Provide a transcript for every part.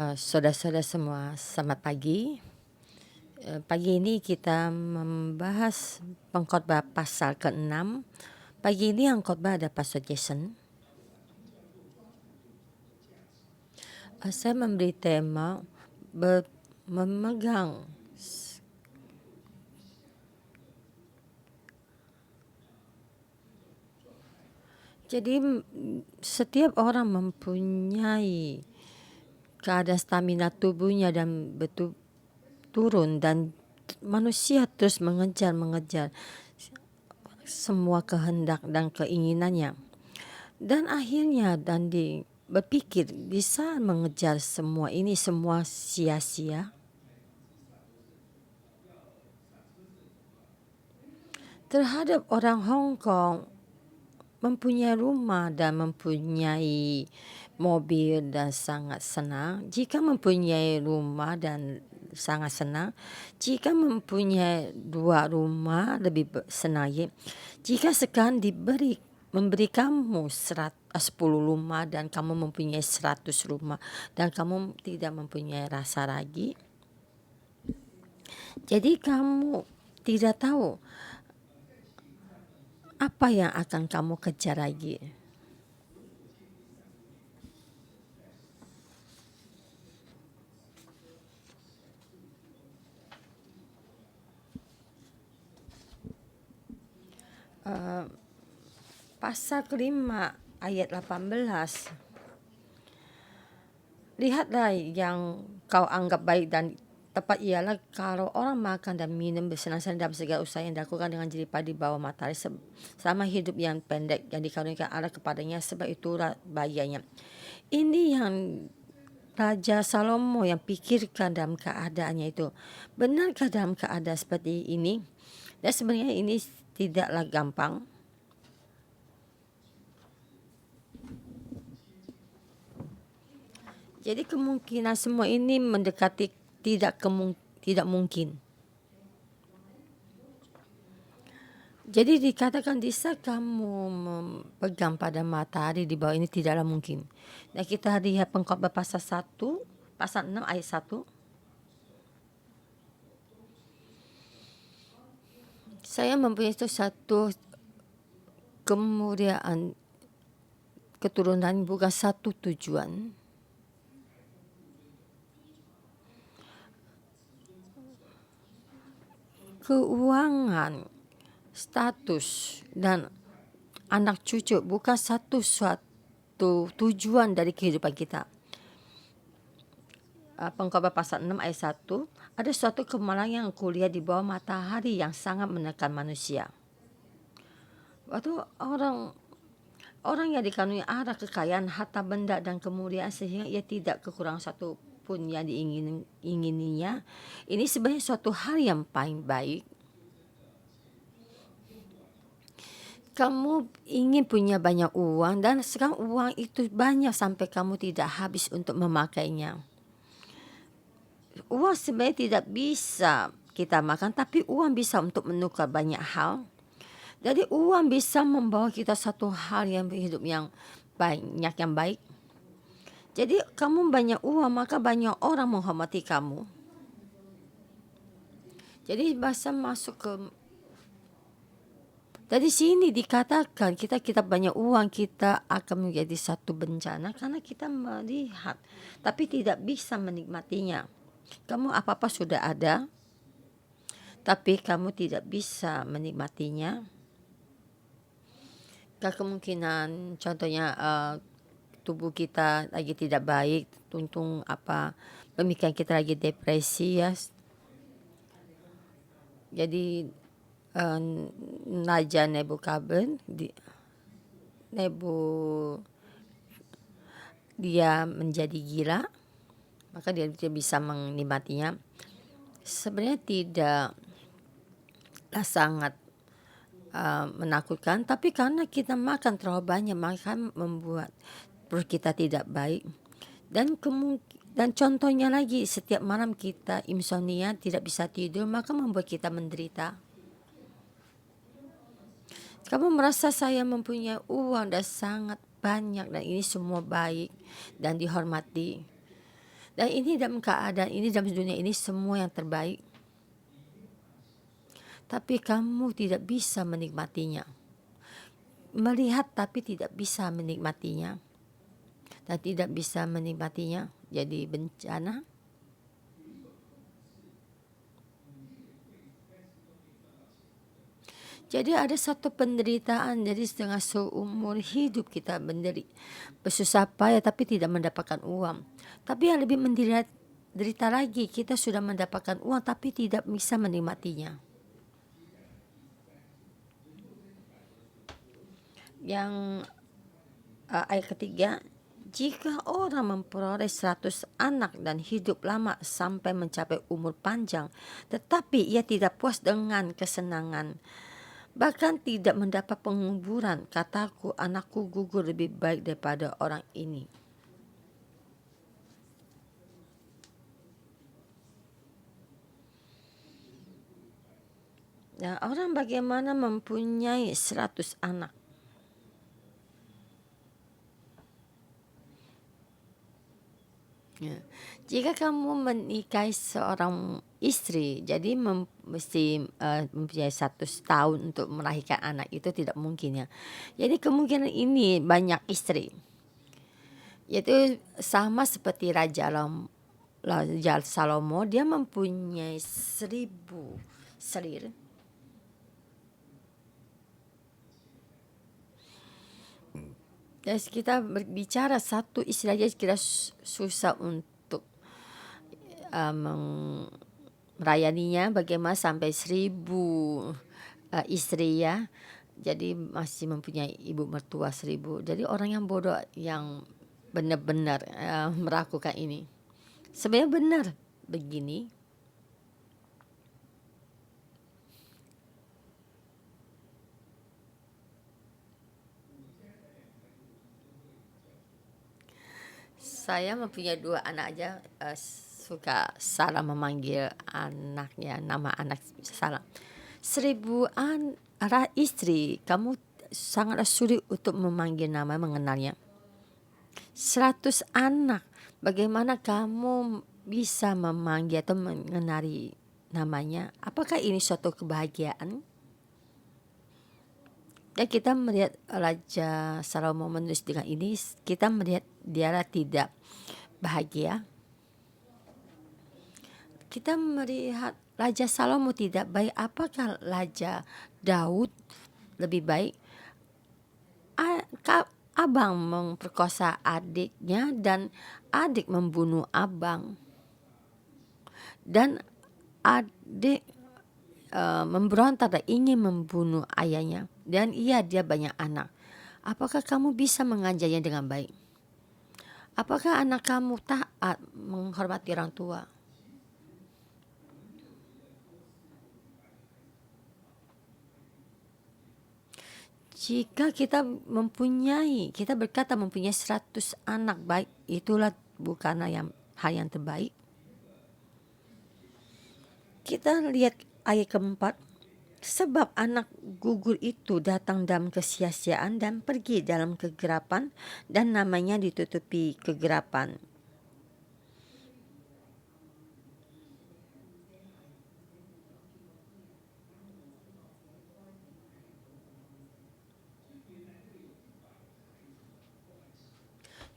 Saudara-saudara semua, selamat pagi. Pagi ini kita membahas pengkhotbah pasal ke-6. Pagi ini yang khotbah ada Pastor Jason. Saya memberi tema memegang. Jadi setiap orang mempunyai keadaan stamina tubuhnya dan betul turun, dan manusia terus mengejar semua kehendak dan keinginannya, dan akhirnya berpikir bisa mengejar semua ini semua sia-sia. Terhadap orang Hong Kong, mempunyai rumah dan mempunyai mobil dan sangat senang. Jika mempunyai rumah dan sangat senang, jika mempunyai 2 rumah lebih senang. Jika sekarang memberi kamu 10 rumah dan kamu mempunyai 100 rumah dan kamu tidak mempunyai rasa lagi, jadi kamu tidak tahu apa yang akan kamu kejar lagi. Pasal ke-5 ayat 18. Lihatlah yang kau anggap baik dan tepat ialah kalau orang makan dan minum bersenang-senang dalam segala usaha yang dilakukan dengan jeripaya di bawah matahari selama hidup yang pendek yang dikaruniakan Allah kepadanya, sebab itulah bahagianya. Ini yang Raja Salomo yang pikirkan dalam keadaannya itu. Benarkah dalam keadaan seperti ini? Dan sebenarnya ini tidaklah gampang. Jadi kemungkinan semua ini mendekati tidak mungkin. Jadi dikatakan di saat kamu memegang pada matahari di bawah ini tidaklah mungkin. Dan kita lihat pengkhotbah pasal 6 ayat 1. Saya mempunyai itu satu kemuliaan keturunan, bukan satu tujuan. Keuangan, status, dan anak cucu bukan suatu tujuan dari kehidupan kita. Pengkhotbah pasal 6 ayat 1. Ada suatu kemalangan yang kuliah di bawah matahari yang sangat menekan manusia. Waktu orang yang dikaruniai arah kekayaan, harta benda dan kemuliaan sehingga ia tidak kekurangan satu pun yang diingininya. Ini sebenarnya suatu hal yang paling baik. Kamu ingin punya banyak uang dan sekarang uang itu banyak sampai kamu tidak habis untuk memakainya. Uang sebenarnya tidak bisa kita makan, tapi uang bisa untuk menukar banyak hal. Jadi uang bisa membawa kita satu hal yang hidup yang banyak yang baik. Jadi kamu banyak uang, maka banyak orang menghormati kamu. Jadi bahasa masuk ke dari sini dikatakan kita banyak uang, kita akan menjadi satu bencana karena kita melihat tapi tidak bisa menikmatinya. Kamu apa-apa sudah ada, tapi kamu tidak bisa menikmatinya. Kemungkinan contohnya tubuh kita lagi tidak baik, tuntung pemikiran kita lagi depresi ya. Jadi Raja dia menjadi gila, maka dia bisa menikmatinya. Sebenarnya tidaklah sangat menakutkan, tapi karena kita makan terlalu banyak maka membuat perut kita tidak baik. Dan contohnya lagi, setiap malam kita insomnia, tidak bisa tidur, maka membuat kita menderita. Kamu merasa saya mempunyai uang dan sangat banyak dan ini semua baik dan dihormati. Dan ini dalam keadaan ini, dalam dunia ini semua yang terbaik. Tapi kamu tidak bisa menikmatinya. Melihat tapi tidak bisa menikmatinya. Dan tidak bisa menikmatinya jadi bencana. Jadi ada satu penderitaan, jadi setengah seumur hidup kita bersusah payah tapi tidak mendapatkan uang. Tapi yang lebih menderita lagi, kita sudah mendapatkan uang tapi tidak bisa menikmatinya. Yang ayat ketiga, jika orang memperoleh 100 anak dan hidup lama sampai mencapai umur panjang, tetapi ia tidak puas dengan kesenangan, bahkan tidak mendapat penguburan, kataku, anakku gugur lebih baik daripada orang ini. Ya, orang bagaimana mempunyai 100 anak? Ya. Jika kamu menikahi seorang istri, jadi mesti mempunyai 100 tahun untuk melahirkan anak, itu tidak mungkin ya. Jadi kemungkinan ini banyak istri, yaitu sama seperti Raja Salomo, dia mempunyai 1000 selir. Dan kita berbicara satu istri aja kita susah untuk merayaninya, bagaimana sampai 1000 istri ya. Jadi masih mempunyai ibu mertua 1000. Jadi orang yang bodoh yang benar-benar melakukan ini. Sebenarnya benar begini. Saya mempunyai 2 anak aja, suka salah memanggil anaknya, nama anak salah. 1000 istri, kamu sangatlah sulit untuk memanggil nama, mengenalnya. 100 anak, bagaimana kamu bisa memanggil atau mengenali namanya? Apakah ini suatu kebahagiaan? Dan kita melihat Raja Salomo menulis dengan ini, kita melihat dia tidak bahagia. Kita melihat Raja Salomo tidak baik, apakah Raja Daud lebih baik? Abang memperkosa adiknya dan adik membunuh abang. Dan adik memberontak dan ingin membunuh ayahnya, dan dia banyak anak. Apakah kamu bisa mengajarnya dengan baik? Apakah anak kamu taat menghormati orang tua? Jika kita berkata mempunyai 100 anak baik, itulah bukanlah hal yang terbaik. Kita lihat ayat keempat. Sebab anak gugur itu datang dalam kesia-siaan dan pergi dalam kegelapan, dan namanya ditutupi kegelapan.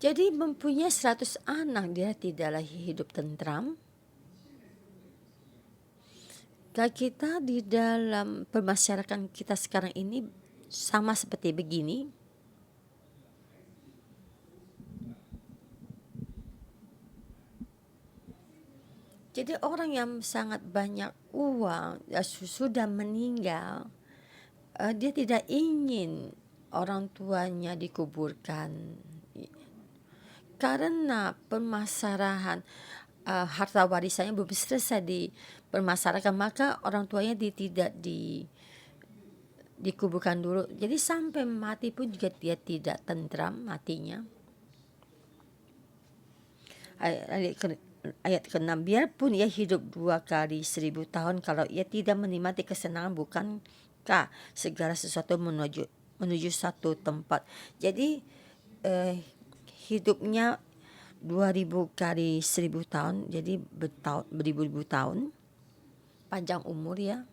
Jadi mempunyai 100 anak, dia tidaklah hidup tentram. Dan kita di dalam permasyarakatan kita sekarang ini sama seperti begini. Jadi orang yang sangat banyak uang, sudah meninggal, dia tidak ingin orang tuanya dikuburkan. Karena permasalahan harta warisannya belum selesai dipermasalahkan, maka orang tuanya tidak dikuburkan dulu. Jadi sampai mati pun juga dia tidak tentram matinya. Ayat ke-6, biarpun ia hidup 2 kali 1000 tahun, kalau ia tidak menikmati kesenangan, bukankah segala sesuatu menuju satu tempat? Jadi hidupnya 2000 kali 1000 tahun, jadi beribu-ribu tahun, panjang umur ya.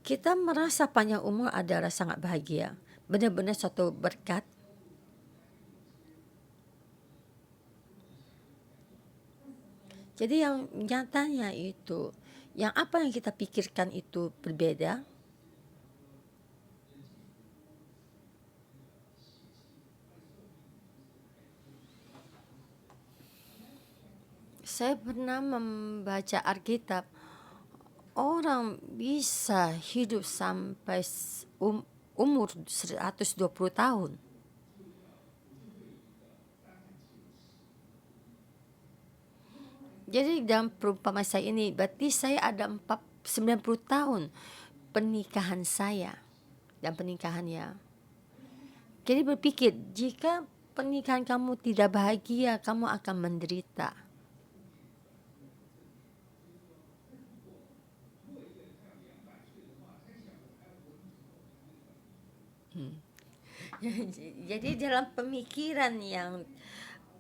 Kita merasa panjang umur adalah sangat bahagia, benar-benar suatu berkat. Jadi yang nyatanya itu, yang apa yang kita pikirkan itu berbeda. Saya pernah membaca Alkitab, orang bisa hidup sampai umur 120 tahun. Jadi dalam perumpamaan saya ini, berarti saya ada 90 tahun pernikahan saya dan pernikahannya. Jadi berpikir, jika pernikahan kamu tidak bahagia, kamu akan menderita. Jadi dalam pemikiran yang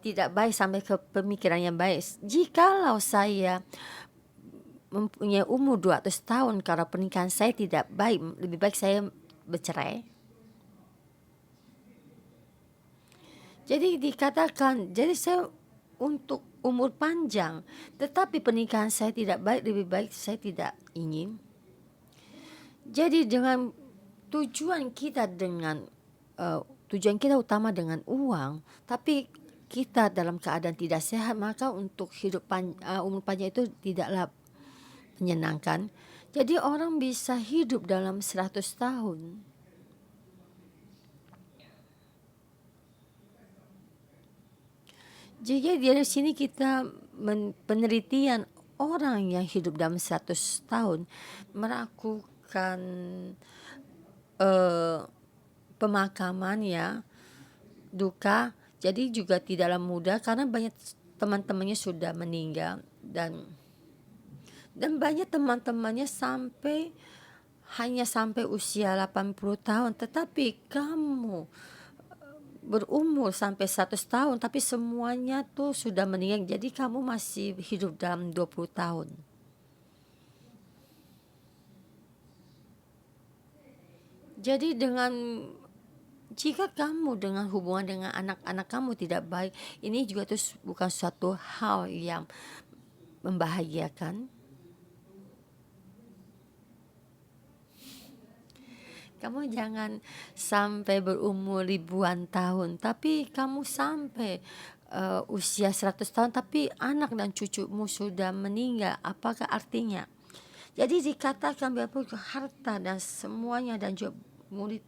tidak baik sampai ke pemikiran yang baik. Jikalau saya mempunyai umur 200 tahun, kalau pernikahan saya tidak baik, lebih baik saya bercerai. Jadi dikatakan, jadi saya untuk umur panjang, tetapi pernikahan saya tidak baik, lebih baik saya tidak ingin. Jadi dengan tujuan kita utama dengan uang, tapi kita dalam keadaan tidak sehat, maka untuk hidup umur panjang itu tidaklah menyenangkan. Jadi orang bisa hidup dalam 100 tahun. Jadi dari sini kita penelitian orang yang hidup dalam 100 tahun melakukan pemakaman ya, duka. Jadi juga tidaklah mudah karena banyak teman-temannya sudah meninggal dan banyak teman-temannya hanya sampai usia 80 tahun, tetapi kamu berumur sampai 100 tahun tapi semuanya tuh sudah meninggal, jadi kamu masih hidup dalam 20 tahun. Jadi jika kamu dengan hubungan dengan anak-anak kamu tidak baik, ini juga tuh bukan suatu hal yang membahagiakan. Kamu jangan sampai berumur ribuan tahun, tapi kamu sampai usia 100 tahun, tapi anak dan cucumu sudah meninggal. Apakah artinya? Jadi dikatakan bahwa harta dan semuanya dan juga murid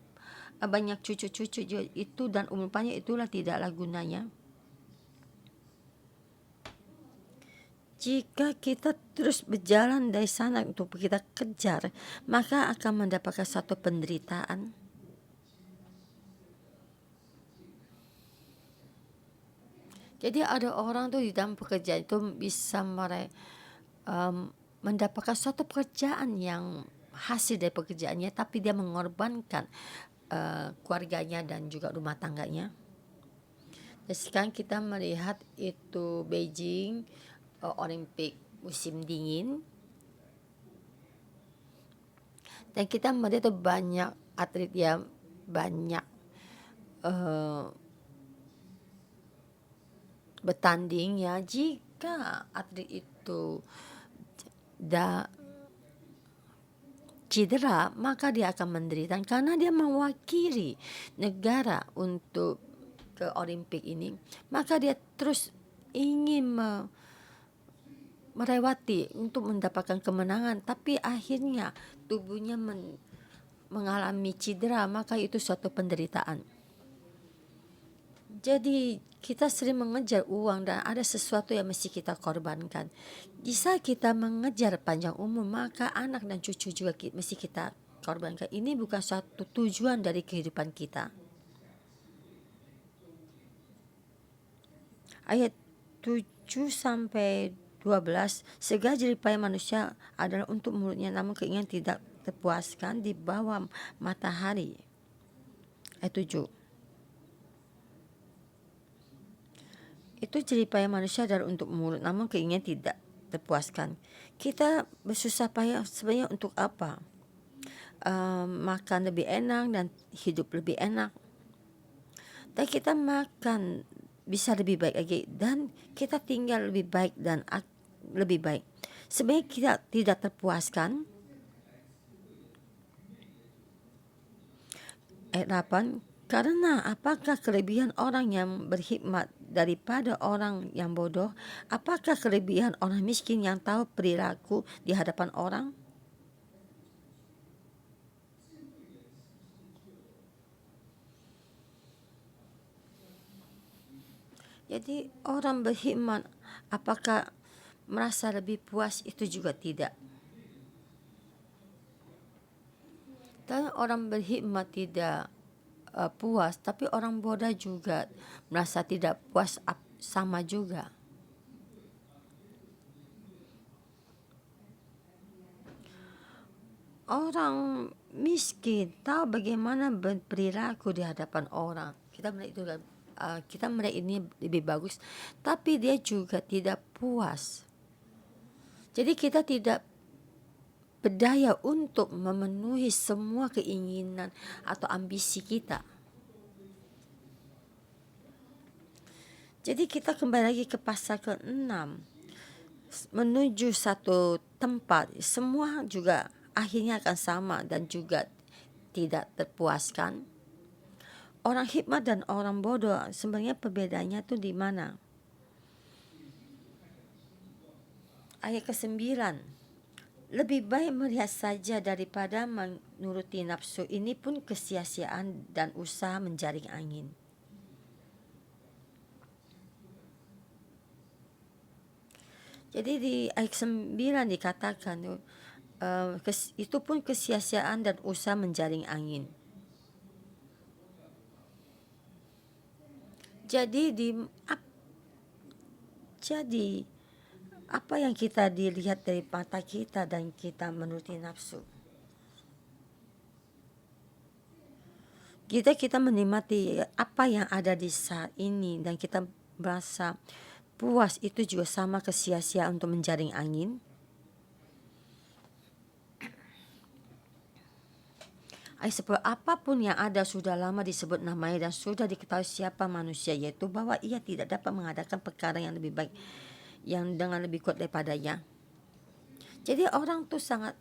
banyak cucu-cucu itu dan umur panjang itulah tidaklah gunanya. Jika kita terus berjalan dari sana untuk kita kejar, maka akan mendapatkan satu penderitaan. Jadi ada orang tuh di dalam pekerjaan itu bisa mendapatkan suatu pekerjaan yang hasil dari pekerjaannya, tapi dia mengorbankan keluarganya dan juga rumah tangganya. Dan sekarang kita melihat itu Beijing Olimpik musim dingin, dan kita melihat itu banyak atlet yang banyak bertanding ya. Jika atlet itu cedera, maka dia akan menderita karena dia mewakili negara untuk ke Olimpik ini, maka dia terus ingin melewati untuk mendapatkan kemenangan, tapi akhirnya tubuhnya mengalami cedera, maka itu suatu penderitaan. Jadi kita sering mengejar uang dan ada sesuatu yang mesti kita korbankan. Jika kita mengejar panjang umur, maka anak dan cucu juga mesti kita korbankan. Ini bukan suatu tujuan dari kehidupan kita. Ayat 7-12, segala jeripaya manusia adalah untuk mulutnya, namun keinginan tidak terpuaskan di bawah matahari. Ayat 7. Itu jeripaya manusia adalah untuk mulut, namun keinginan tidak terpuaskan. Kita bersusah payah sebenarnya untuk apa? Makan lebih enak dan hidup lebih enak. Dan kita makan bisa lebih baik lagi, dan kita tinggal lebih baik dan lebih baik. Sebenarnya kita tidak terpuaskan. Ayat 8, karena apakah kelebihan orang yang berhikmat daripada orang yang bodoh? Apakah kelebihan orang miskin yang tahu perilaku di hadapan orang? Jadi orang berhikmat apakah merasa lebih puas? Itu juga tidak. Dan orang berhikmat tidak puas, tapi orang bodoh juga merasa tidak puas sama juga. Orang miskin tahu bagaimana berperilaku di hadapan orang. Kita melihat itu, kita melihat ini lebih bagus, tapi dia juga tidak puas. Jadi kita tidak berdaya untuk memenuhi semua keinginan atau ambisi kita. Jadi kita kembali lagi ke pasal ke-6, menuju satu tempat, semua juga akhirnya akan sama dan juga tidak terpuaskan. Orang hikmat dan orang bodoh, sebenarnya perbedaannya tuh di mana? Ayat ke-9, lebih baik melihat saja daripada menuruti nafsu, ini pun kesia-siaan dan usaha menjaring angin. Jadi di ayat 9 dikatakan itu pun kesia-siaan dan usaha menjaring angin. Jadi apa yang kita dilihat dari mata kita dan kita menuruti nafsu. Kita menikmati apa yang ada di saat ini dan kita merasa puas, itu juga sama kesia-siaan untuk menjaring angin. Ayat 10, apapun yang ada sudah lama disebut namanya dan sudah diketahui siapa manusia, yaitu bahwa ia tidak dapat mengadakan perkara yang lebih baik, yang dengan lebih kuat daripadanya. Jadi orang tuh sangat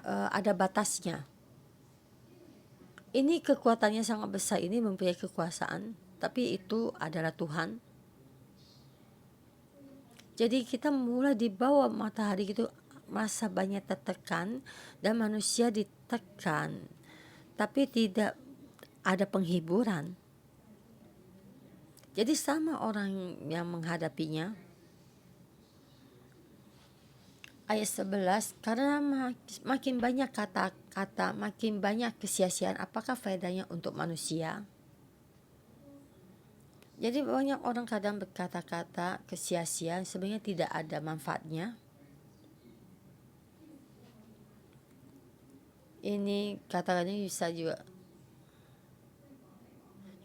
ada batasnya. Ini kekuatannya sangat besar, ini mempunyai kekuasaan, tapi itu adalah Tuhan. Jadi kita mulai di bawah matahari gitu, masa banyak tertekan dan manusia ditekan, tapi tidak ada penghiburan. Jadi sama orang yang menghadapinya. Ayat 11, karena makin banyak kata-kata, makin banyak kesia-siaan, apakah faedahnya untuk manusia? Jadi banyak orang kadang berkata-kata kesia-siaan, sebenarnya tidak ada manfaatnya. Ini kata-katanya bisa juga,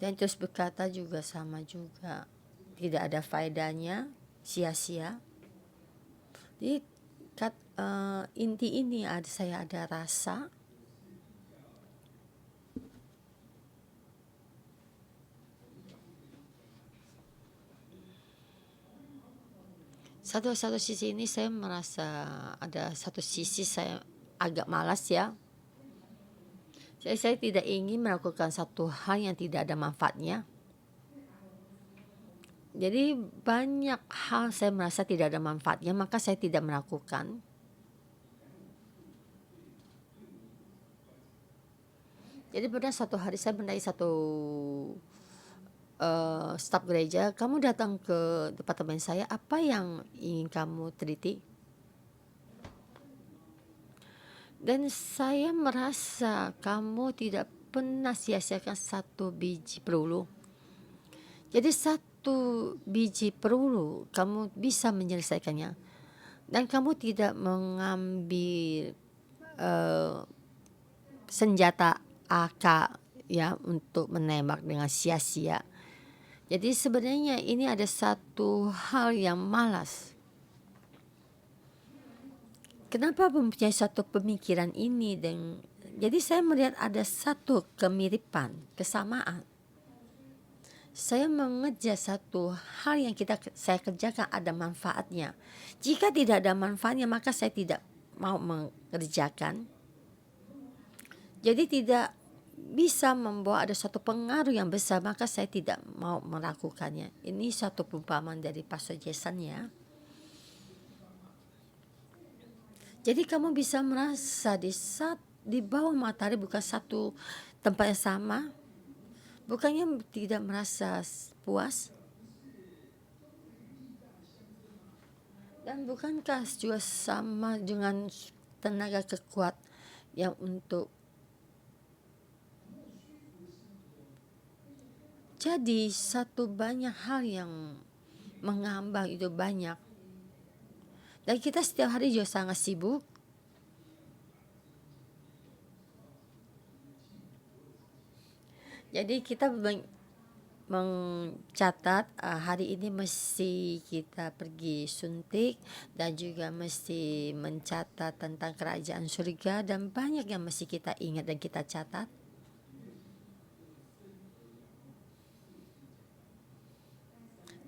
dan terus berkata juga sama juga, tidak ada faedahnya, sia-sia. Jadi inti ini saya ada rasa satu sisi ini saya merasa ada satu sisi saya agak malas ya. Saya tidak ingin melakukan satu hal yang tidak ada manfaatnya. Jadi banyak hal saya merasa tidak ada manfaatnya, maka saya tidak melakukan. Jadi pada satu hari saya mendatangi satu staf gereja, kamu datang ke departemen saya, apa yang ingin kamu teliti? Dan saya merasa kamu tidak pernah sia-siakan satu biji peluru. Jadi satu biji peluru kamu bisa menyelesaikannya, dan kamu tidak mengambil senjata AK ya untuk menembak dengan sia-sia. Jadi sebenarnya ini ada satu hal yang malas. Kenapa mempunyai satu pemikiran ini, dan jadi saya melihat ada satu kemiripan, kesamaan. Saya mengejar satu hal yang saya kerjakan ada manfaatnya. Jika tidak ada manfaatnya, maka saya tidak mau mengerjakan. Jadi tidak bisa membawa ada suatu pengaruh yang besar, maka saya tidak mau melakukannya. Ini satu perumpamaan dari Pastor Jason ya. Jadi kamu bisa merasa di bawah matahari bukan satu tempat yang sama, bukannya tidak merasa puas? Dan bukankah juga sama dengan tenaga kekuat yang untuk jadi satu banyak hal yang mengambang itu banyak. Dan kita setiap hari juga sangat sibuk. Jadi kita mencatat hari ini mesti kita pergi suntik, dan juga mesti mencatat tentang kerajaan surga, dan banyak yang mesti kita ingat dan kita catat.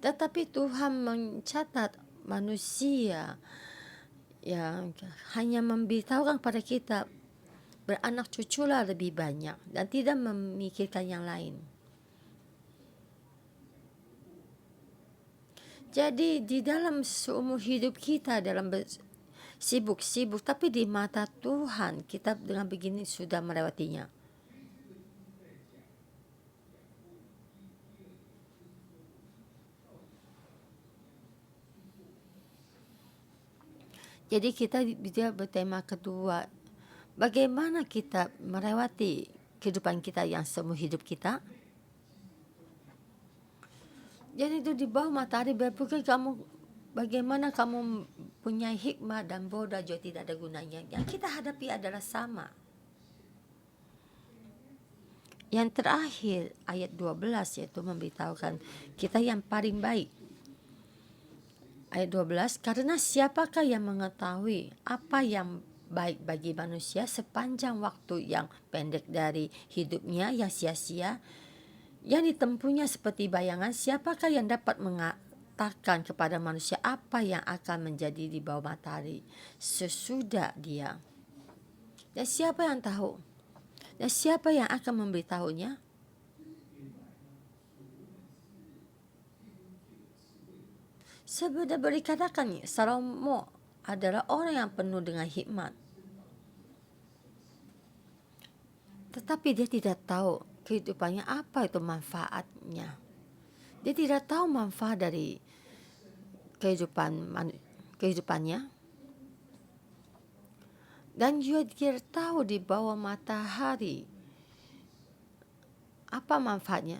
Tetapi Tuhan mencatat manusia yang hanya memberitahukan kepada kita beranak cuculah lebih banyak dan tidak memikirkan yang lain. Jadi di dalam seumur hidup kita dalam sibuk-sibuk, tapi di mata Tuhan kita dengan begini sudah melewatinya. Jadi kita bisa bertema kedua, bagaimana kita melewati kehidupan kita yang seumur hidup kita. Jadi itu di bawah matahari berpikir kamu bagaimana kamu punya hikmah dan bodoh juga tidak ada gunanya. Yang kita hadapi adalah sama. Yang terakhir ayat 12 yaitu memberitahukan kita yang paling baik. Ayat 12, karena siapakah yang mengetahui apa yang baik bagi manusia sepanjang waktu yang pendek dari hidupnya yang sia-sia yang ditempuhnya seperti bayangan. Siapakah yang dapat mengatakan kepada manusia apa yang akan menjadi di bawah matahari sesudah dia? Dan siapa yang tahu? Dan siapa yang akan memberitahunya? Sebenarnya dikatakan Salomo adalah orang yang penuh dengan hikmat, tetapi dia tidak tahu kehidupannya apa itu manfaatnya. Dia tidak tahu manfaat dari kehidupannya, dan juga dia tahu di bawah matahari apa manfaatnya.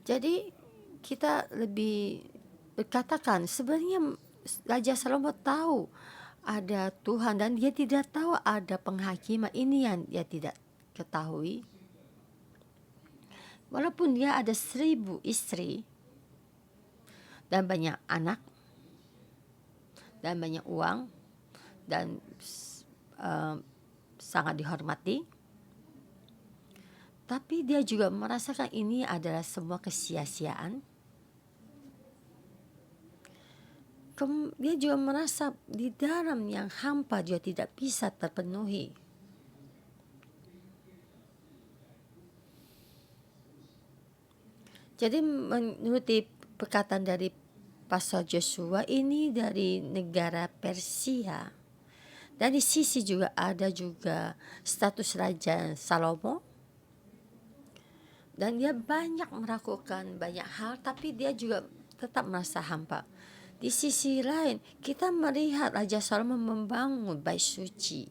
Jadi kita lebih berkatakan sebenarnya Raja Salomo tahu ada Tuhan dan dia tidak tahu ada penghakiman. Ini yang dia tidak ketahui. Walaupun dia ada 1000 istri dan banyak anak dan banyak uang dan sangat dihormati, tapi dia juga merasakan ini adalah semua kesia-siaan. Dia juga merasa di dalam yang hampa juga tidak bisa terpenuhi. Jadi menurut perkataan dari Pastor Joshua, ini dari negara Persia. Dan di sisi juga ada juga status Raja Salomo. Dan dia banyak melakukan banyak hal, tapi dia juga tetap merasa hampa. Di sisi lain, kita melihat Raja Salomo membangun bait suci.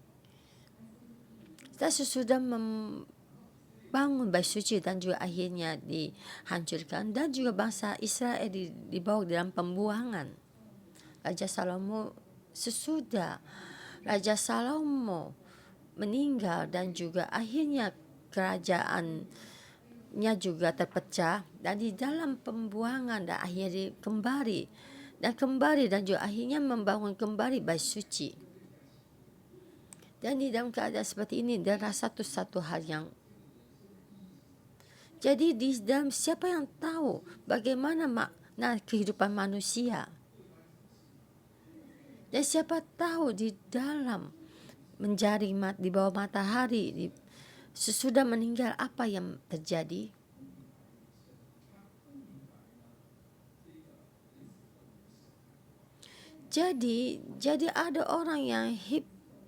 Kita sesudah membangun bait suci dan juga akhirnya dihancurkan, dan juga bangsa Israel dibawa dalam pembuangan. Raja Salomo sesudah Raja Salomo meninggal dan juga akhirnya kerajaan juga terpecah, dan di dalam pembuangan dan akhirnya kembali dan juga akhirnya membangun kembali bait suci. Dan di dalam keadaan seperti ini adalah satu hal yang, jadi di dalam, siapa yang tahu bagaimana makna kehidupan manusia, dan siapa tahu di dalam di bawah matahari sesudah meninggal apa yang terjadi. Jadi ada orang yang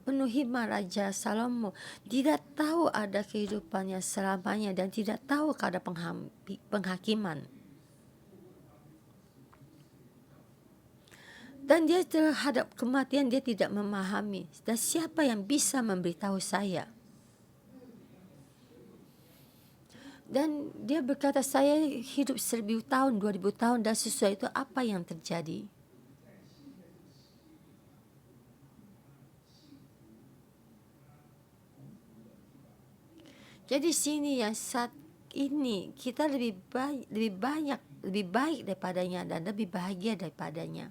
penuh hikmah, Raja Salomo tidak tahu ada kehidupannya selamanya dan tidak tahu ada penghakiman. Dan dia terhadap kematian dia tidak memahami. Dan siapa yang bisa memberitahu saya? Dan dia berkata, saya hidup 1000 tahun, 2000 tahun, dan sesuai itu apa yang terjadi? Jadi sini yang saat ini kita lebih baik daripadanya dan lebih bahagia daripadanya.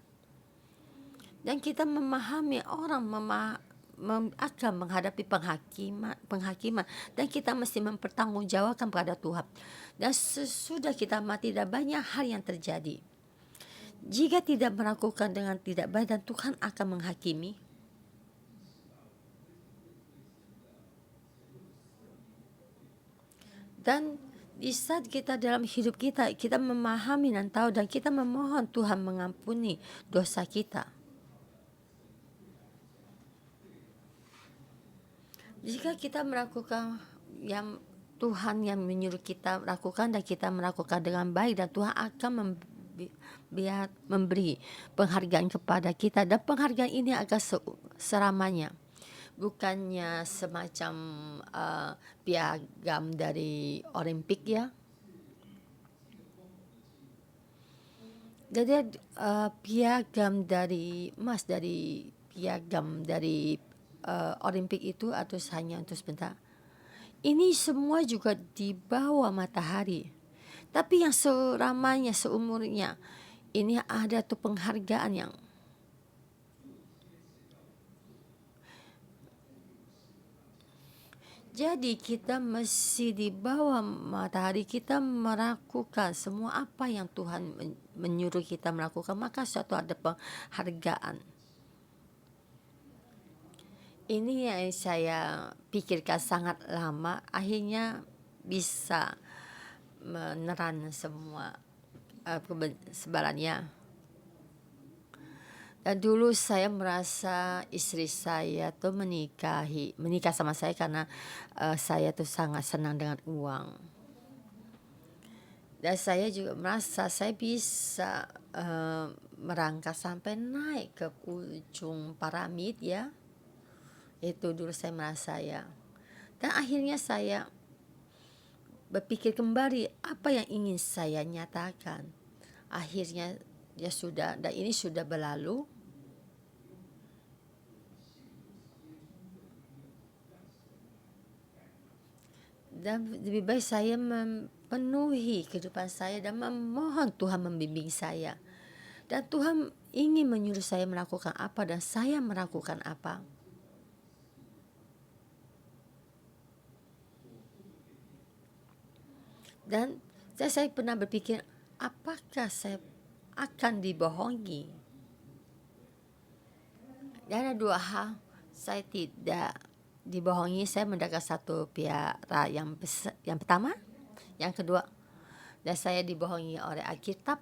Dan kita memahami orang akan menghadapi penghakiman dan kita mesti mempertanggungjawabkan kepada Tuhan. Dan sesudah kita mati, dan banyak hal yang terjadi. Jika tidak melakukan dengan tidak baik, dan Tuhan akan menghakimi. Dan di saat kita dalam hidup kita memahami dan tahu, dan kita memohon Tuhan mengampuni dosa kita. Jika kita melakukan yang Tuhan yang menyuruh kita lakukan, dan kita melakukan dengan baik, dan Tuhan akan memberi penghargaan kepada kita, dan penghargaan ini akan selamanya. Bukannya semacam piagam dari Olimpik ya. Jadi piagam dari emas, dari piagam dari Olimpik itu atau hanya untuk sebentar. Ini semua juga di bawah matahari. Tapi yang selamanya, seumurnya, ini ada tuh penghargaan yang jadi kita mesti di bawah matahari, kita melakukan semua apa yang Tuhan menyuruh kita melakukan, maka suatu ada penghargaan. Ini yang saya pikirkan sangat lama, akhirnya bisa meneran semua sebarannya. Dan dulu saya merasa istri saya tuh menikah sama saya karena saya tuh sangat senang dengan uang. Dan saya juga merasa saya bisa merangkak sampai naik ke ujung piramid ya. Itu dulu saya merasa ya. Dan akhirnya saya berpikir kembali apa yang ingin saya nyatakan. Akhirnya ya sudah, dan ini sudah berlalu. Dan lebih baik saya memenuhi kehidupan saya dan memohon Tuhan membimbing saya. Dan Tuhan ingin menyuruh saya melakukan apa, dan saya melakukan apa. Dan saya pernah berpikir, apakah saya akan dibohongi? Dan ada dua hal, saya tidak dibohongi. Saya mendengar satu pihak yang pertama, yang kedua, dan saya dibohongi oleh Alkitab.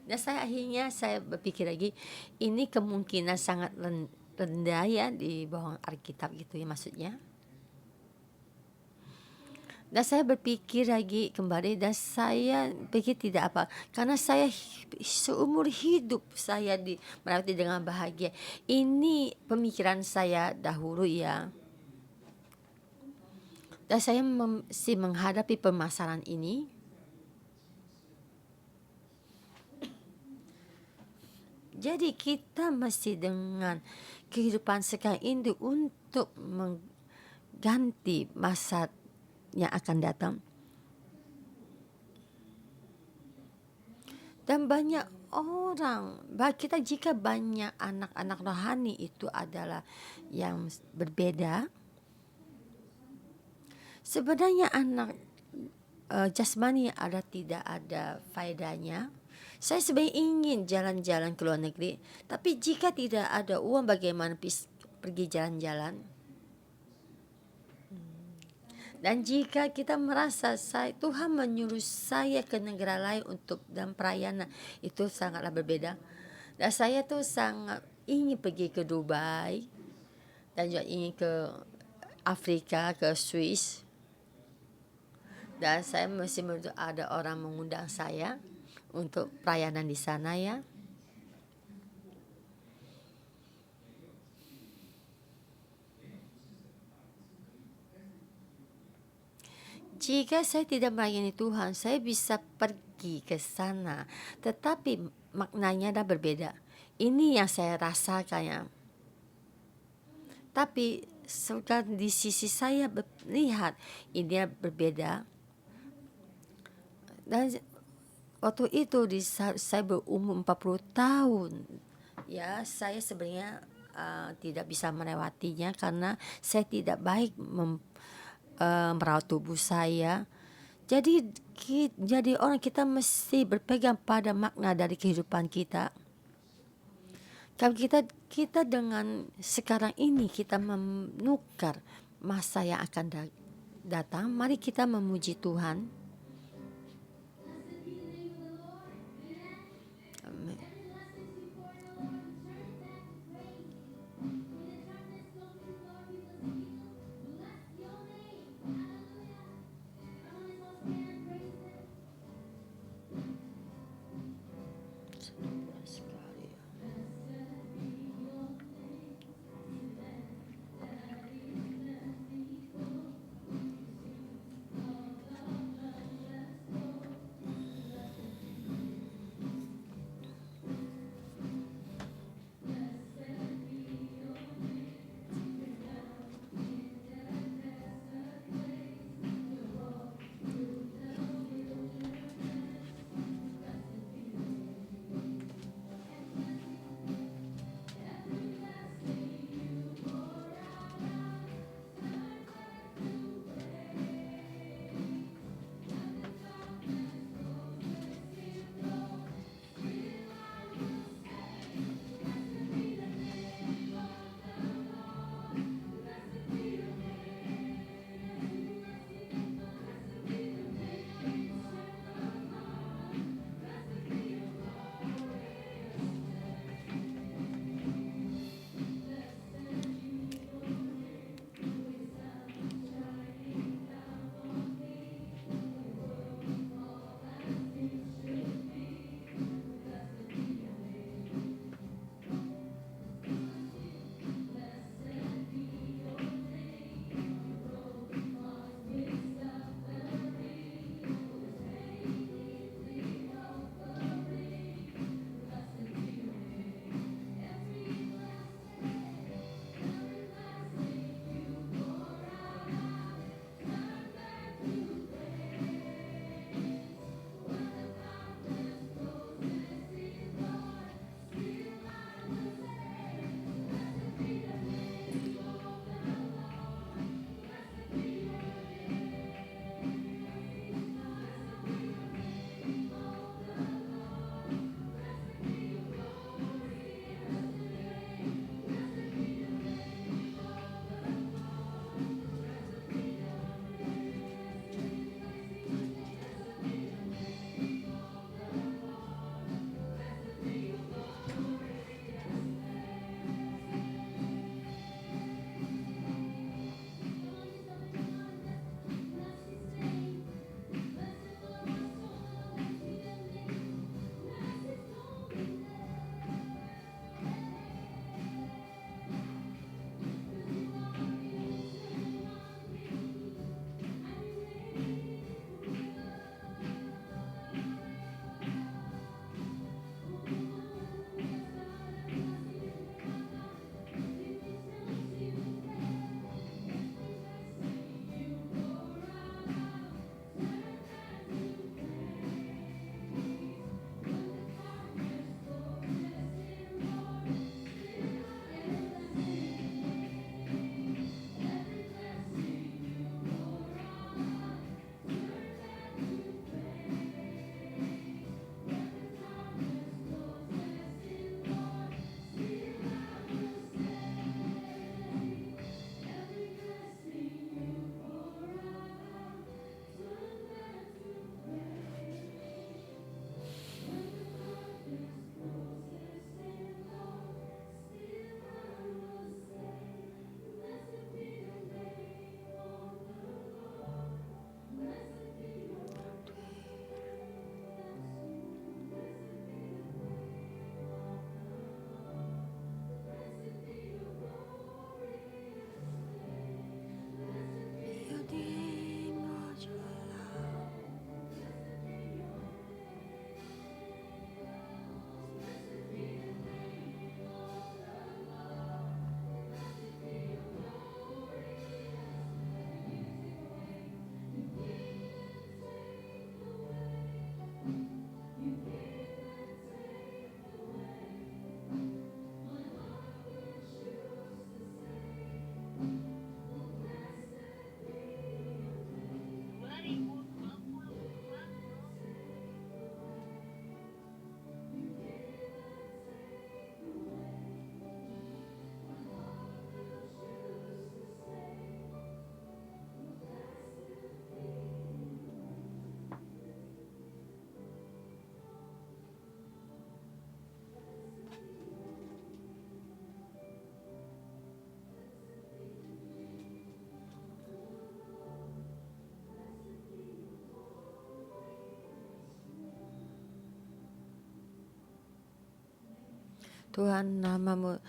Dan akhirnya saya berpikir lagi, ini kemungkinan sangat rendah ya dibohong Alkitab gitu ya maksudnya. Dan saya berpikir lagi kembali, dan saya pikir tidak apa, karena saya seumur hidup saya melewati dengan bahagia. Ini pemikiran saya dahulu ya. Dan saya mesti menghadapi permasalahan ini. Jadi kita mesti dengan kehidupan sekarang ini untuk ganti masa yang akan datang. Dan banyak orang, kita jika banyak anak-anak rohani itu adalah yang berbeda. Sebenarnya anak jasmani tidak ada faedahnya. Saya sebenarnya ingin jalan-jalan ke luar negeri, tapi jika tidak ada uang bagaimana pergi jalan-jalan? Dan jika kita merasa Tuhan menyuruh saya ke negara lain untuk dan perayaan, itu sangatlah berbeda. Dan saya tuh sangat ingin pergi ke Dubai dan juga ingin ke Afrika, ke Swiss. Dan saya mesti ada orang mengundang saya untuk perayaan di sana ya. Jika saya tidak melayani Tuhan, saya bisa pergi ke sana, tetapi maknanya dah berbeda. Ini yang saya rasakan ya. Tapi sekarang di sisi saya melihat ini berbeda. Dan waktu itu saya berumur 40 tahun. Ya, saya sebenarnya tidak bisa melewatinya karena saya tidak baik merawat tubuh saya. Jadi orang kita mesti berpegang pada makna dari kehidupan kita. Kalau kita dengan sekarang ini kita menukar masa yang akan datang, mari kita memuji Tuhan. Amin. Tuhan, namamu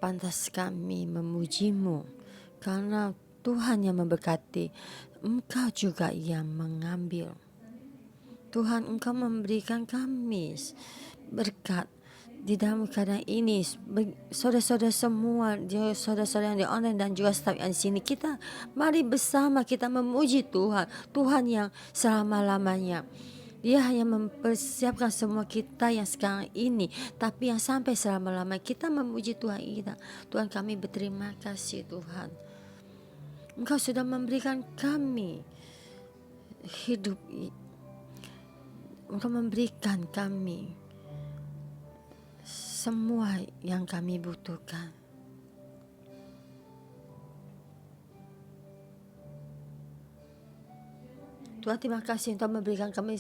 pantas kami memujimu, karena Tuhan yang memberkati, Engkau juga yang mengambil. Tuhan, Engkau memberikan kami berkat di dalam keadaan ini. Saudara-saudara semua, saudara-saudara yang di online dan juga staf yang di sini, kita mari bersama kita memuji Tuhan, Tuhan yang selama-lamanya. Dia hanya mempersiapkan semua kita yang sekarang ini, tapi yang sampai selama-lamanya kita memuji Tuhan kita. Tuhan, kami berterima kasih Tuhan. Engkau sudah memberikan kami hidup, Engkau memberikan kami semua yang kami butuhkan. Tuhan, terima kasih untuk memberikan kami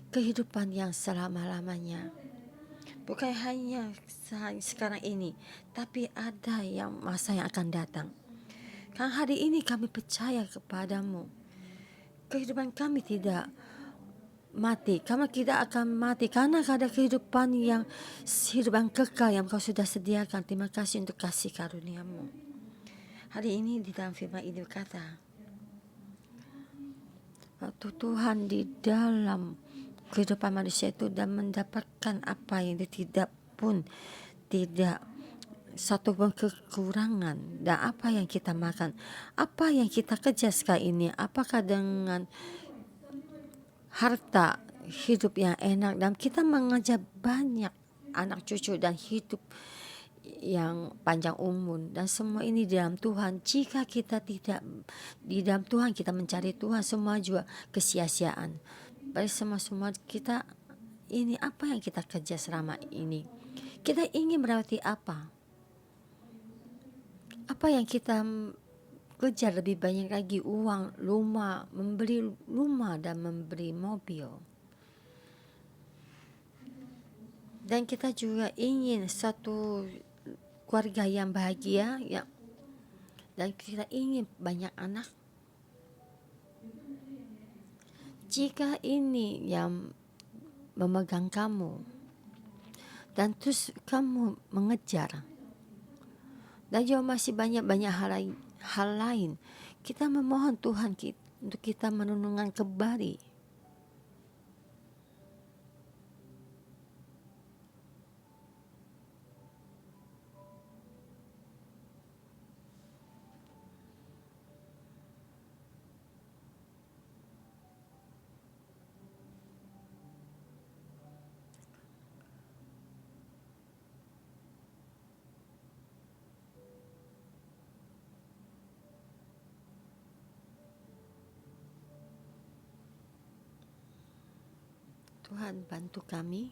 kehidupan yang selama-lamanya. Bukan hanya sekarang ini, tapi ada yang masa yang akan datang. Karena hari ini kami percaya kepadamu. Kehidupan kami tidak mati, karena kita akan mati, karena ada kehidupan yang kekal yang Kau sudah sediakan. Terima kasih untuk kasih karunia-Mu. Hari ini di dalam firman ini berkata, waktu Tuhan di dalam kehidupan manusia itu dan mendapatkan apa yang dia tidak satu pun kekurangan. Dan apa yang kita makan, apa yang kita kejar sekarang ini, apakah dengan harta hidup yang enak, dan kita mengejar banyak anak cucu dan hidup yang panjang umur, dan semua ini di dalam Tuhan. Jika kita tidak di dalam Tuhan, kita mencari Tuhan, semua juga kesia-siaan. Baik, semua kita ini apa yang kita kerja selama ini, kita ingin melewati apa yang kita kejar lebih banyak lagi, uang, rumah, membeli rumah dan membeli mobil. Dan kita juga ingin satu keluarga yang bahagia, ya, dan kita ingin banyak anak. Jika ini yang memegang kamu, dan terus kamu mengejar, dan juga masih banyak hal lain, kita memohon Tuhan untuk kita menunjukkan kembali. Tuhan, bantu kami.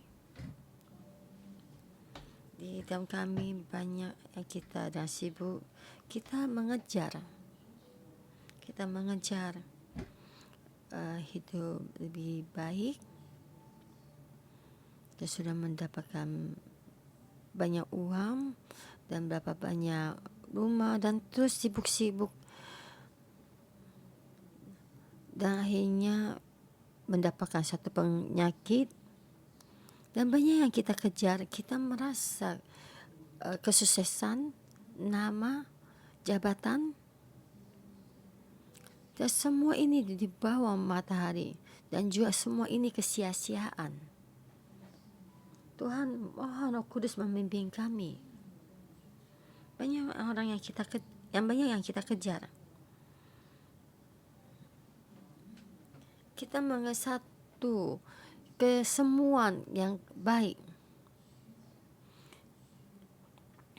Di dalam kami banyak yang kita dah sibuk, kita mengejar hidup lebih baik. Kita sudah mendapatkan banyak uang dan berapa banyak rumah, dan terus sibuk-sibuk, dan akhirnya mendapatkan satu penyakit, dan banyak yang kita kejar. Kita merasa kesuksesan, nama, jabatan, dan semua ini di bawah matahari, dan juga semua ini kesia-siaan. Tuhan, mohon Roh Kudus membimbing kami. Banyak orang yang banyak yang kita kejar. Kita mengesatu kesemuan yang baik,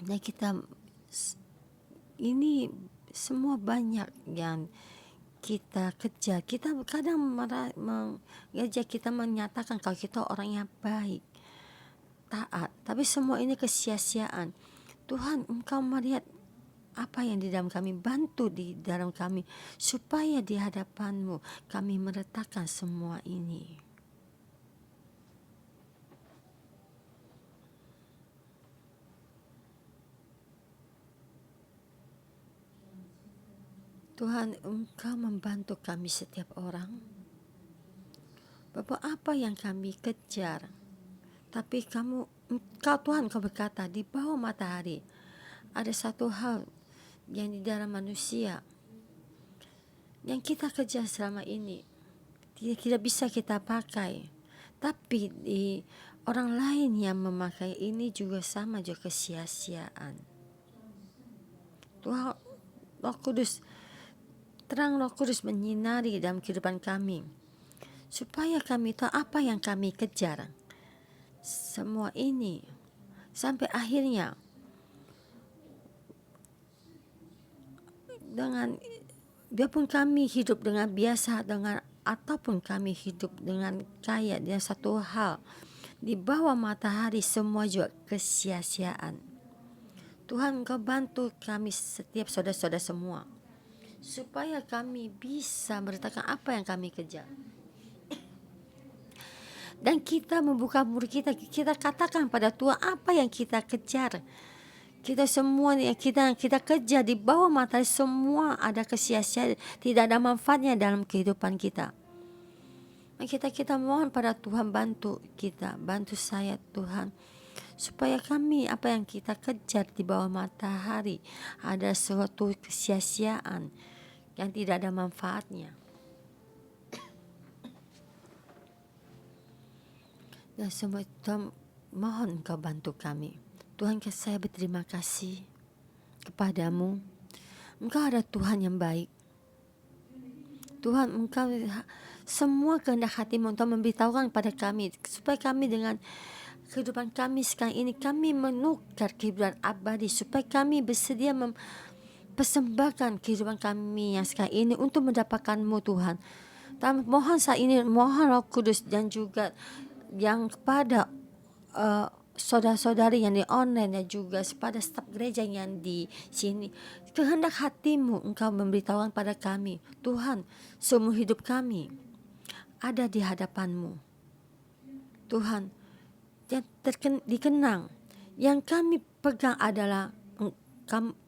dan kita ini semua banyak yang kita kejar. Kita kadang mengejar, kita menyatakan kalau kita orang yang baik, taat, tapi semua ini kesia-siaan. Tuhan, Engkau melihat apa yang di dalam kami, bantu di dalam kami, supaya di hadapan-Mu kami meletakkan semua ini. Tuhan, Engkau membantu kami setiap orang. Bapak, apa yang kami kejar, tapi Tuhan, Engkau berkata di bawah matahari ada satu hal yang di dalam manusia yang kita kerja selama ini tidak bisa kita pakai, tapi di orang lain yang memakai ini juga sama juga kesia-siaan. Tuhan, Roh Kudus, terang Roh Kudus menyinari dalam kehidupan kami, supaya kami tahu apa yang kami kejar. Semua ini sampai akhirnya dengan biarpun kami hidup dengan biasa dengan ataupun kami hidup dengan kaya dengan satu hal di bawah matahari semua juga kesia-siaan. Tuhan, Engkau bantu kami setiap saudara-saudara semua supaya kami bisa meletakkan apa yang kami kejar. Dan kita membuka mulut kita katakan pada Tuhan apa yang kita kejar. Kita semua yang kita kejar di bawah matahari semua ada kesia-siaan, tidak ada manfaatnya dalam kehidupan kita. Kita mohon pada Tuhan, bantu kita, bantu saya Tuhan, supaya kami apa yang kita kejar di bawah matahari ada suatu kesia-siaan yang tidak ada manfaatnya. Dan semua Tuhan, mohon Engkau bantu kami. Tuhan, saya berterima kasih kepadamu. Engkau ada Tuhan yang baik. Tuhan, Engkau semua kehendak hatimu untuk memberitahukan pada kami, supaya kami dengan kehidupan kami sekarang ini, kami menukar kehidupan abadi, supaya kami bersedia mempersembahkan kehidupan kami yang sekarang ini untuk mendapatkan-Mu Tuhan. Dan mohon saat ini, mohon Roh Kudus dan juga yang kepada saudara-saudari yang di online dan juga kepada staf gereja yang di sini, kehendak hatimu Engkau memberitahukan pada kami. Tuhan, semua hidup kami ada di hadapan-Mu Tuhan, yang dikenang, yang kami pegang adalah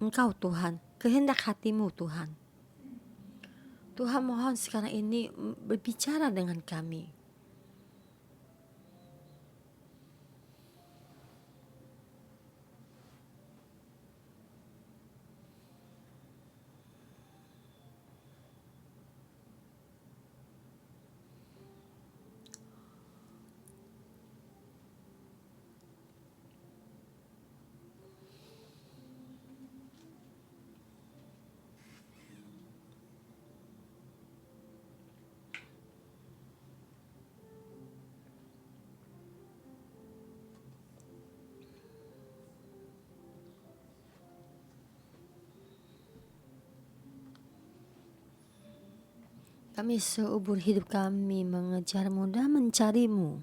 Engkau Tuhan, kehendak hatimu Tuhan. Tuhan, mohon sekarang ini berbicara dengan kami. Kami seumur hidup kami mengejar-Mu dan mencari-Mu.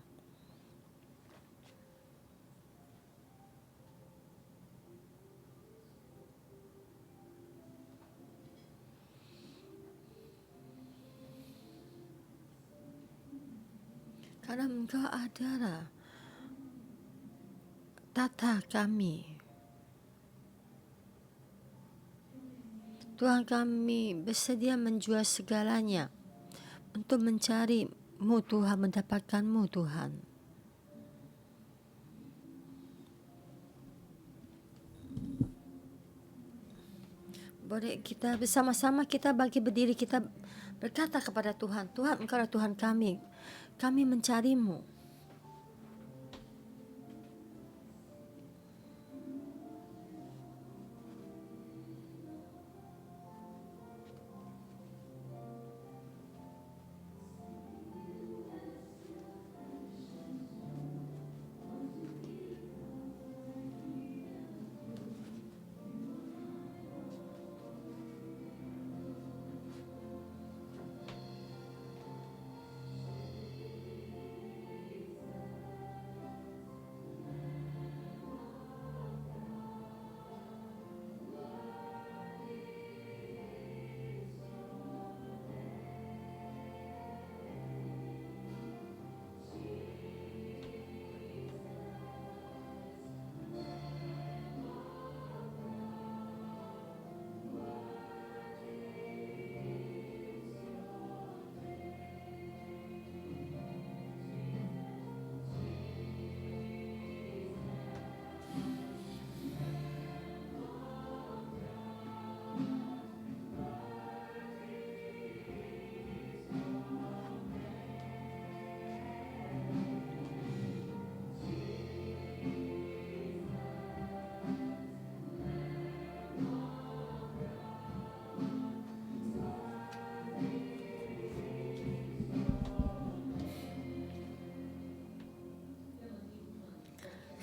Karena Engkau adalah tata kami. Tuhan, kami bersedia menjual segalanya untuk mencari-Mu Tuhan, mendapatkan-Mu Tuhan. Boleh kita bersama-sama kita bagi berdiri, kita berkata kepada Tuhan, Tuhan, Engkau adalah Tuhan kami mencari-Mu.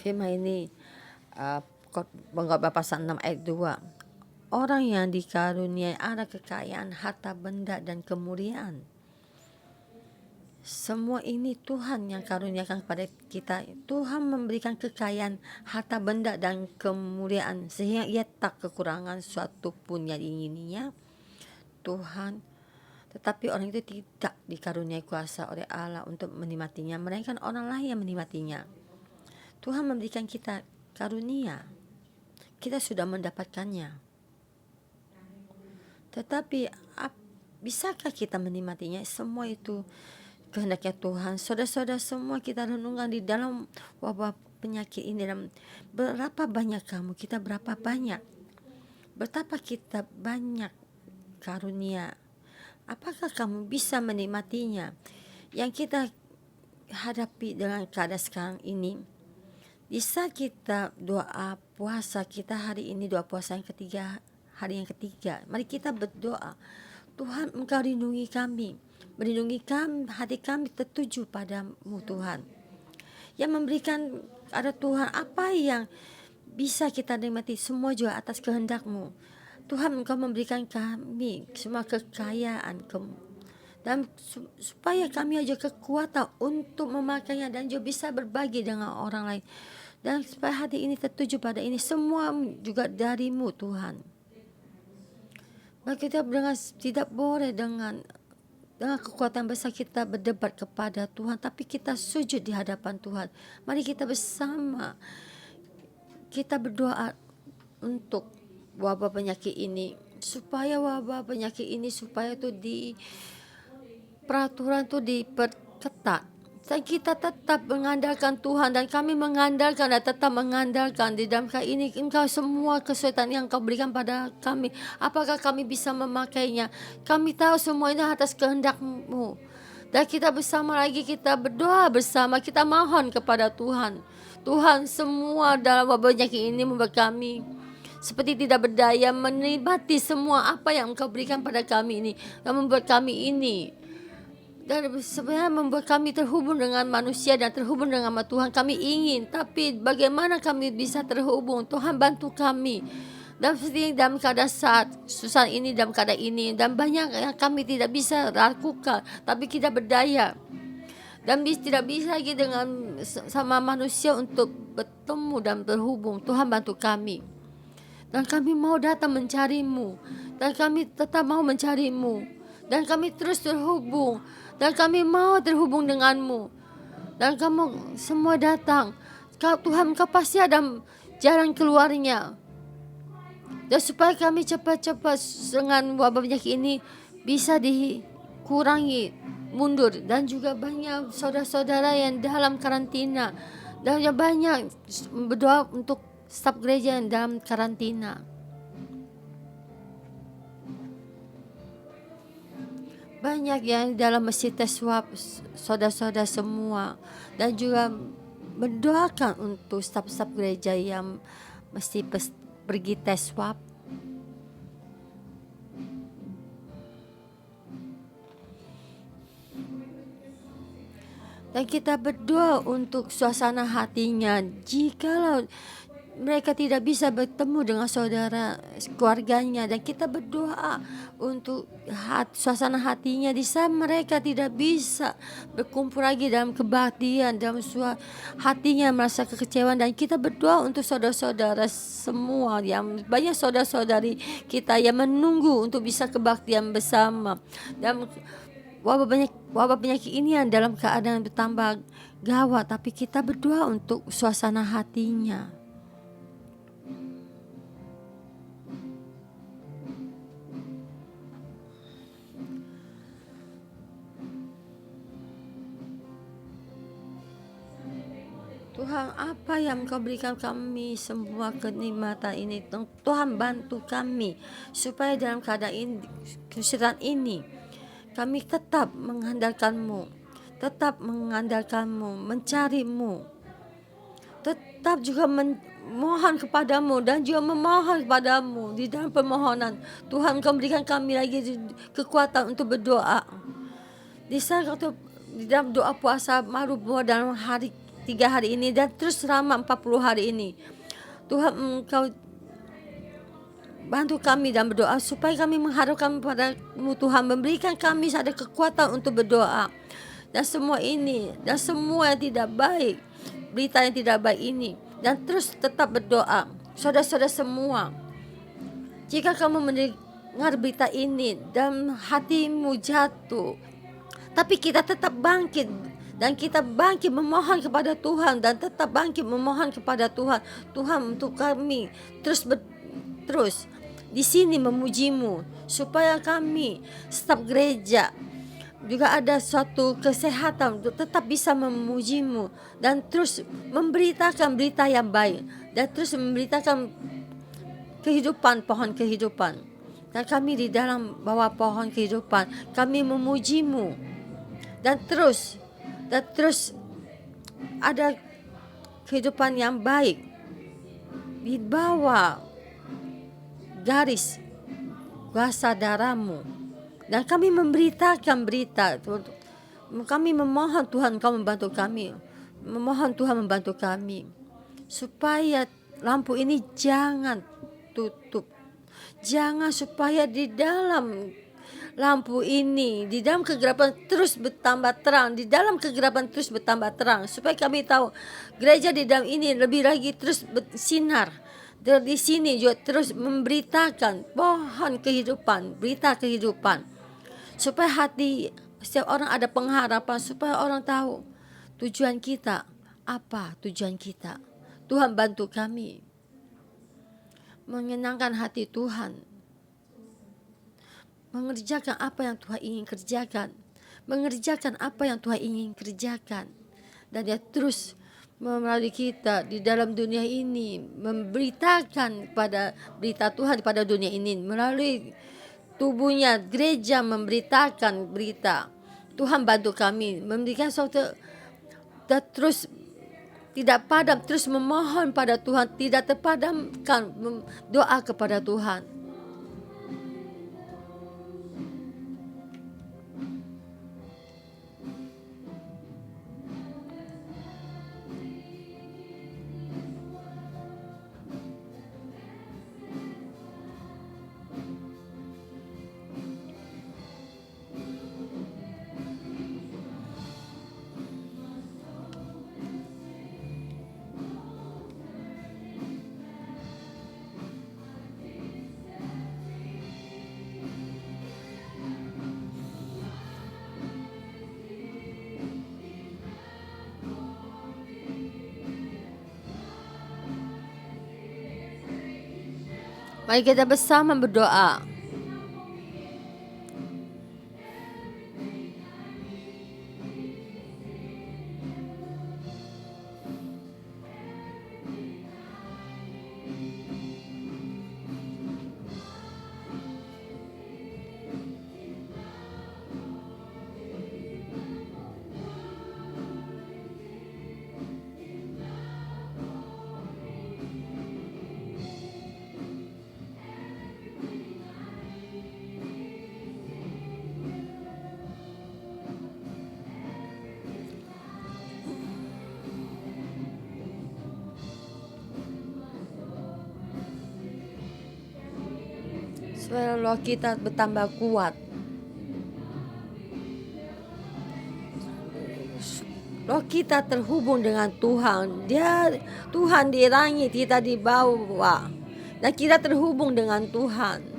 firman ini, Pengkhotbah pasal 6 ayat 2. Orang yang dikaruniai ada kekayaan, harta benda dan kemuliaan. Semua ini Tuhan yang karuniakan kepada kita. Tuhan memberikan kekayaan, harta benda dan kemuliaan sehingga ia tak kekurangan suatu pun yang diingininya. Tuhan, tetapi orang itu tidak dikaruniai kuasa oleh Allah untuk menikmatinya, melainkan orang lain yang menikmatinya. Tuhan memberikan kita karunia, kita sudah mendapatkannya. Tetapi bisakah kita menikmatinya? Semua itu kehendaknya Tuhan. Saudara-saudara semua, kita renungkan di dalam wabah penyakit ini. Berapa banyak kamu? Kita berapa banyak? Betapa kita banyak karunia. Apakah kamu bisa menikmatinya? Yang kita hadapi dengan keadaan sekarang ini, di saat kita doa puasa kita hari ini, doa puasa yang ketiga, hari yang ketiga, mari kita berdoa. Tuhan, Engkau lindungi kami, melindungi kami, hati kami tertuju padamu Tuhan. Yang memberikan ada Tuhan, apa yang bisa kita nikmati semua juga atas kehendak-Mu. Tuhan, Engkau memberikan kami semua kekayaan dan supaya kami aja kekuatan untuk memakainya dan juga bisa berbagi dengan orang lain. Dan supaya hati ini tertuju pada ini, semua juga dari-Mu Tuhan. Maka kita tidak boleh dengan kekuatan besar kita berdebat kepada Tuhan, tapi kita sujud di hadapan Tuhan. Mari kita bersama kita berdoa untuk wabah penyakit ini, supaya wabah penyakit ini supaya itu di peraturan itu diperketat. Dan kita tetap mengandalkan Tuhan, dan kami mengandalkan dan tetap mengandalkan di dalam kali ini. Engkau semua kesulitan yang Kau berikan pada kami, apakah kami bisa memakainya? Kami tahu semua ini atas kehendak-Mu. Dan kita bersama lagi, kita berdoa bersama, kita mohon kepada Tuhan. Tuhan, semua dalam wabah penyakit ini membuat kami seperti tidak berdaya menikmati semua apa yang Engkau berikan pada kami ini, yang membuat kami ini. Dan sebenarnya membuat kami terhubung dengan manusia dan terhubung dengan Tuhan. Kami ingin, tapi bagaimana kami bisa terhubung? Tuhan bantu kami. Dan seperti dalam keadaan saat susah ini, dalam keadaan ini, dan banyak yang kami tidak bisa lakukan, tapi kita berdaya. Dan tidak bisa lagi dengan sama manusia untuk bertemu dan berhubung. Tuhan bantu kami. Dan kami mau datang mencari-Mu. Dan kami tetap mau mencari-Mu. Dan kami terus terhubung. Dan kami mau terhubung dengan-Mu. Dan kamu semua datang. Tuhan, Kau pasti ada jalan keluarnya. Dan supaya kami cepat-cepat dengan wabah penyakit ini bisa dikurangi, mundur. Dan juga banyak saudara-saudara yang dalam karantina. Dan yang banyak berdoa untuk staf gereja yang dalam karantina. Banyak yang dalam masjid tes swab, saudara-saudara semua. Dan juga mendoakan untuk staf-staf gereja yang mesti pergi tes swab. Dan kita berdoa untuk suasana hatinya. Jikalau mereka tidak bisa bertemu dengan saudara keluarganya, dan kita berdoa untuk suasana hatinya di saat mereka tidak bisa berkumpul lagi dalam kebaktian, dalam hatinya merasa kekecewaan. Dan kita berdoa untuk saudara-saudara semua, yang banyak saudara-saudari kita yang menunggu untuk bisa kebaktian bersama. Dan wabah penyakit ini yang dalam keadaan bertambah gawat, tapi kita berdoa untuk suasana hatinya. Tuhan, apa yang Kau berikan kami semua kenikmatan ini, Tuhan bantu kami supaya dalam keadaan ini, kesulitan ini, kami tetap mengandalkan-Mu, mencari-Mu, tetap juga memohon kepadamu dan juga memohon kepadamu di dalam permohonan. Tuhan, Kau berikan kami lagi kekuatan untuk berdoa. Di saat di dalam doa puasa maru dalam hari 3 hari ini dan terus selama 40 hari ini. Tuhan, Engkau bantu kami dan berdoa supaya kami mengharapkan pada-Mu Tuhan, memberikan kami ada kekuatan untuk berdoa. Dan semua ini, dan semua yang tidak baik, berita yang tidak baik ini, dan terus tetap berdoa. Saudara-saudara semua, jika kamu mendengar berita ini dan hatimu jatuh, tapi kita tetap bangkit dan kita bangkit memohon kepada Tuhan dan tetap bangkit memohon kepada Tuhan. Tuhan, untuk kami terus di sini memuji-Mu supaya kami staf gereja juga ada suatu kesehatan untuk tetap bisa memuji-Mu dan terus memberitakan berita yang baik dan terus memberitakan kehidupan, pohon kehidupan. Dan kami di dalam bawah pohon kehidupan, kami memuji-Mu dan terus ada kehidupan yang baik di bawah garis kuasa darah-Mu. Dan kami memberitakan berita. Kami memohon Tuhan, Kau membantu kami. Memohon Tuhan membantu kami supaya lampu ini jangan tutup. Jangan, supaya di dalam lampu ini, di dalam kegelapan terus bertambah terang, di dalam kegelapan terus bertambah terang, supaya kami tahu gereja di dalam ini lebih lagi terus bersinar. Di sini juga terus memberitakan pohon kehidupan, berita kehidupan, supaya hati setiap orang ada pengharapan, supaya orang tahu tujuan kita apa. Tujuan kita, Tuhan bantu kami menyenangkan hati Tuhan, mengerjakan apa yang Tuhan ingin kerjakan, mengerjakan apa yang Tuhan ingin kerjakan. Dan Dia terus melalui kita di dalam dunia ini memberitakan pada berita Tuhan pada dunia ini, melalui tubuhnya gereja memberitakan berita Tuhan. Bantu kami memberikan suatu dan terus tidak padam, terus memohon pada Tuhan, tidak terpadamkan doa kepada Tuhan. Mari kita bersama berdoa. Supaya roh kita bertambah kuat. Roh kita terhubung dengan Tuhan. Tuhan di langit, kita di bawah. Dan kita terhubung dengan Tuhan.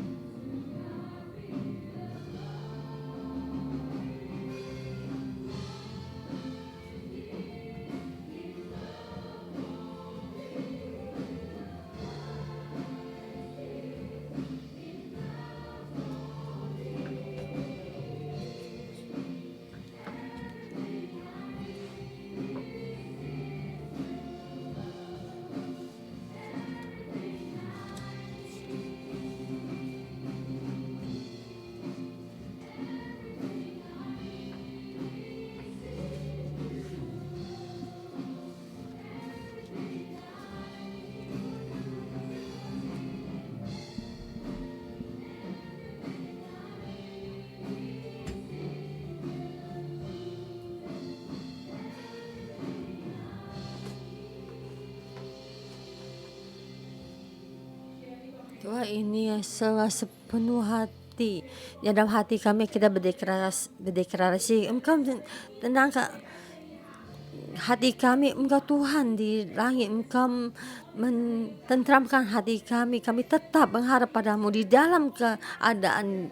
Tuhan ini sepenuh hati. Di dalam hati kami kita berdeklarasi, Engkau tenangkan hati kami, Engkau Tuhan di langit, Engkau mententramkan hati kami. Kami tetap mengharap padamu di dalam keadaan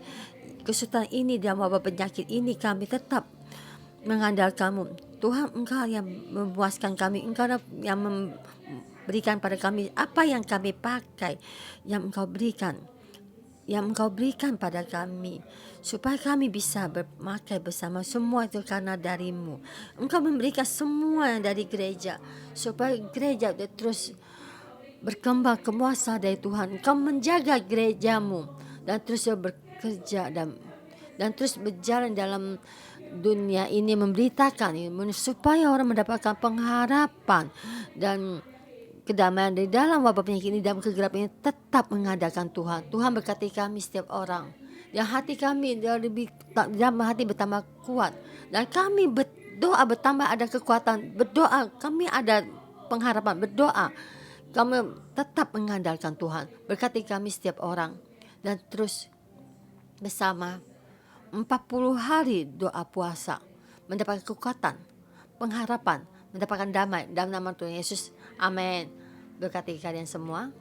kesulitan ini, dalam wabah penyakit ini. Kami tetap mengandalkanmu Tuhan. Engkau yang memuaskan kami, Engkau yang memberikan pada kami apa yang kami pakai, yang Engkau berikan pada kami, supaya kami bisa bermakai bersama. Semua itu karena darimu. Engkau memberikan semua dari gereja, supaya gereja terus berkembang kemuasa dari Tuhan. Engkau menjaga gerejamu dan terus bekerja dan terus berjalan dalam dunia ini, memberitakan supaya orang mendapatkan pengharapan dan kedamaian di dalam wabah penyakit ini, dalam kegelapan ini, tetap mengandalkan Tuhan. Tuhan berkati kami setiap orang. Yang hati kami dalam hati bertambah kuat. Dan kami berdoa bertambah ada kekuatan. Berdoa kami ada pengharapan. Berdoa kami tetap mengandalkan Tuhan. Berkati kami setiap orang. Dan terus bersama 40 hari doa puasa, mendapatkan kekuatan, pengharapan, mendapatkan damai dalam nama Tuhan Yesus. Amin. Berkati kalian semua.